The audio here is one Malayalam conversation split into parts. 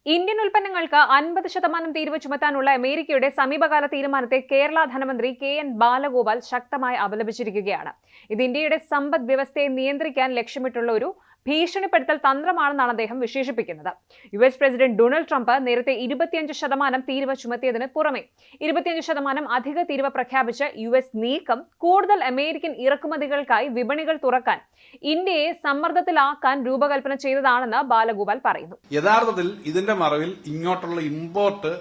ഇന്ത്യൻ ഉൽപ്പന്നങ്ങൾക്ക് 50% തീരുവ ചുമത്താനുള്ള അമേരിക്കയുടെ സമീപകാല തീരുമാനത്തെ കേരള ധനമന്ത്രി കെ.എൻ. ബാലഗോപാൽ ശക്തമായി അപലപിച്ചിരിക്കുകയാണ്. ഇത് ഇന്ത്യയുടെ സമ്പദ് വ്യവസ്ഥയെ നിയന്ത്രിക്കാൻ ലക്ഷ്യമിട്ടുള്ള ഒരു ഭീഷണിപ്പെടുത്തൽ തന്ത്രമാണെന്നാണ് അദ്ദേഹം വിശേഷിപ്പിക്കുന്നത്. യുഎസ് പ്രസിഡന്റ് ഡൊണാൾഡ് ട്രംപ് നേരത്തെ 25% തീരുവ ചുമത്തിയതിന് പുറമെ 25% അധിക തീരുവ പ്രഖ്യാപിച്ച യുഎസ് നീക്കം കൂടുതൽ അമേരിക്കൻ ഇറക്കുമതികൾക്കായി വിപണികൾ തുറക്കാൻ ഇന്ത്യയെ സമ്മർദ്ദത്തിലാക്കാൻ രൂപകൽപ്പന ചെയ്തതാണെന്ന് ബാലഗോപാൽ പറയുന്നു. യഥാർത്ഥത്തിൽ ഇതിന്റെ മറവിൽ ഇങ്ങോട്ടുള്ള ഇമ്പോർട്ട്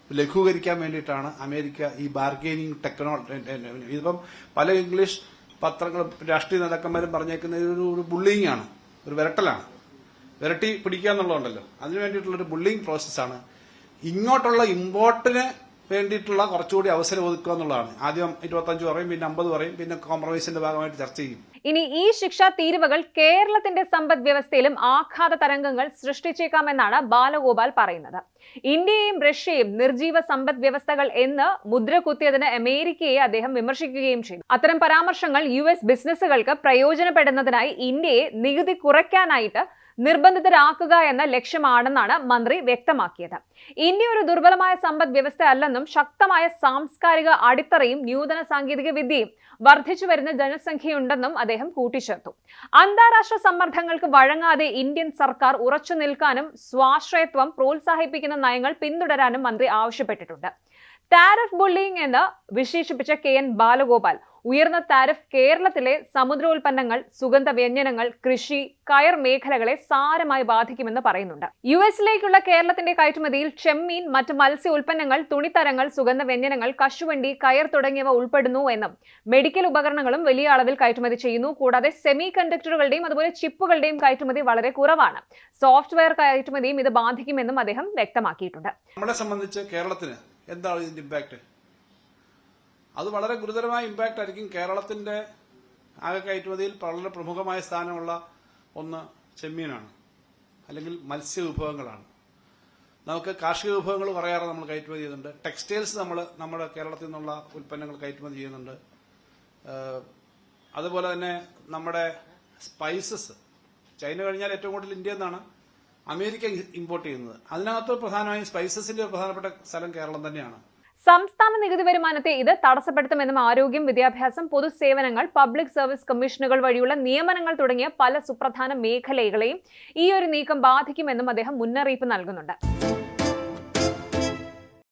ലഘൂകരിക്കാൻ വേണ്ടിയിട്ടാണ് അമേരിക്ക ഈ ബാർഗെയിനിങ് ടെക്നോളജി. ഇതിപ്പം പല ഇംഗ്ലീഷ് പത്രങ്ങളും രാഷ്ട്രീയ നേതാക്കന്മാരും പറഞ്ഞേക്കുന്ന ഒരു ബുള്ളിങ് ആണ്, ഒരു വിരട്ടലാണ്. വിരട്ടി പിടിക്കുക എന്നുള്ളതുണ്ടല്ലോ, അതിനു വേണ്ടിയിട്ടുള്ളൊരു ബുള്ളിങ് പ്രോസസ്സാണ്. ഇങ്ങോട്ടുള്ള ഇമ്പോർട്ടിന് വേണ്ടിയിട്ടുള്ള കുറച്ചുകൂടി അവസരം ഒതുക്കുക എന്നുള്ളതാണ്. ആദ്യം 25 പറയും, പിന്നെ 50 പറയും, പിന്നെ കോംപ്രമൈസിന്റെ ഭാഗമായിട്ട് ചർച്ച ചെയ്യും. ഇനി ഈ ശിക്ഷാ തീരുവകൾ കേരളത്തിന്റെ സമ്പദ് വ്യവസ്ഥയിലും ആഘാത തരംഗങ്ങൾ സൃഷ്ടിച്ചേക്കാമെന്നാണ് ബാലഗോപാൽ പറയുന്നത്. ഇന്ത്യയും റഷ്യയും നിർജീവ സമ്പദ് വ്യവസ്ഥകൾ എന്ന് മുദ്ര കുത്തിയതിന് അമേരിക്കയെ അദ്ദേഹം വിമർശിക്കുകയും ചെയ്തു. അത്തരം പരാമർശങ്ങൾ യുഎസ് ബിസിനസ്സുകൾക്ക് പ്രയോജനപ്പെടുന്നതിനായി ഇന്ത്യയെ നികുതി കുറയ്ക്കാനായിട്ട് നിർബന്ധിതരാക്കുക എന്ന ലക്ഷ്യമാണെന്നാണ് മന്ത്രി വ്യക്തമാക്കിയത്. ഇന്ത്യ ഒരു ദുർബലമായ സമ്പദ് വ്യവസ്ഥ അല്ലെന്നും ശക്തമായ സാംസ്കാരിക അടിത്തറയും നൂതന സാങ്കേതിക വിദ്യയും വർദ്ധിച്ചു വരുന്ന ജനസംഖ്യയുണ്ടെന്നും അദ്ദേഹം കൂട്ടിച്ചേർത്തു. അന്താരാഷ്ട്ര സമ്മർദ്ദങ്ങൾക്ക് വഴങ്ങാതെ ഇന്ത്യൻ സർക്കാർ ഉറച്ചു നിൽക്കാനും സ്വാശ്രയത്വം പ്രോത്സാഹിപ്പിക്കുന്ന നയങ്ങൾ പിന്തുടരാനും മന്ത്രി ആവശ്യപ്പെട്ടിട്ടുണ്ട്. താരിഫ് ബുള്ളിങ് എന്ന് വിശേഷിപ്പിച്ച കെ.എൻ. ബാലഗോപാൽ ഉയർന്ന താരിഫ് കേരളത്തിലെ സമുദ്രോൽപ്പന്നങ്ങൾ, സുഗന്ധ വ്യഞ്ജനങ്ങൾ, കൃഷി, കയർ മേഖലകളെ സാരമായി ബാധിക്കുമെന്ന് പറയുന്നുണ്ട്. യുഎസിലേക്കുള്ള കേരളത്തിന്റെ കയറ്റുമതിയിൽ ചെമ്മീൻ, മറ്റ് മത്സ്യ ഉൽപ്പന്നങ്ങൾ, തുണിത്തരങ്ങൾ, സുഗന്ധ വ്യഞ്ജനങ്ങൾ, കശുവണ്ടി, കയർ തുടങ്ങിയവ ഉൾപ്പെടുന്നു എന്നും മെഡിക്കൽ ഉപകരണങ്ങളും വലിയ അളവിൽ കയറ്റുമതി ചെയ്യുന്നു. കൂടാതെ സെമി കണ്ടക്ടറുകളുടെയും അതുപോലെ ചിപ്പുകളുടെയും കയറ്റുമതി വളരെ കുറവാണ്. സോഫ്റ്റ്വെയർ കയറ്റുമതിയും ഇത് ബാധിക്കുമെന്നും അദ്ദേഹം വ്യക്തമാക്കിയിട്ടുണ്ട്. നമ്മളെ സംബന്ധിച്ച് കേരളത്തിന് എന്താണ് ഇതിന്റെ ഇമ്പാക്ട്? അത് വളരെ ഗുരുതരമായ ഇമ്പാക്റ്റ് ആയിരിക്കും. കേരളത്തിന്റെ ആകെ കയറ്റുമതിയിൽ വളരെ പ്രമുഖമായ സ്ഥാനമുള്ള ഒന്ന് ചെമ്മീനാണ്, അല്ലെങ്കിൽ മത്സ്യ വിഭവങ്ങളാണ്. നമുക്ക് കാർഷിക വിഭവങ്ങൾ കുറേയേറെ നമ്മൾ കയറ്റുമതി ചെയ്യുന്നുണ്ട്. ടെക്സ്റ്റൈൽസ് നമ്മുടെ കേരളത്തിൽ നിന്നുള്ള ഉൽപ്പന്നങ്ങൾ കയറ്റുമതി ചെയ്യുന്നുണ്ട്. അതുപോലെ തന്നെ നമ്മുടെ സ്പൈസസ്, ചൈന കഴിഞ്ഞാൽ ഏറ്റവും കൂടുതൽ ഇന്ത്യയിൽ നിന്നാണ് അമേരിക്ക ഇമ്പോർട്ട് ചെയ്യുന്നത്. അതിനകത്ത് പ്രധാനമായും സ്പൈസസിന്റെ പ്രധാനപ്പെട്ട സ്ഥലം കേരളം തന്നെയാണ്. സംസ്ഥാന നികുതി വരുമാനത്തെ ഇത് തടസ്സപ്പെടുത്തുമെന്നും ആരോഗ്യം, വിദ്യാഭ്യാസം, പൊതുസേവനങ്ങൾ, പബ്ലിക് സർവീസ് കമ്മീഷനുകൾ വഴിയുള്ള നിയമനങ്ങൾ തുടങ്ങിയ പല സുപ്രധാന മേഖലകളെയും ഈ ഒരു നീക്കം ബാധിക്കുമെന്നും അദ്ദേഹം മുന്നറിയിപ്പ് നൽകുന്നുണ്ട്.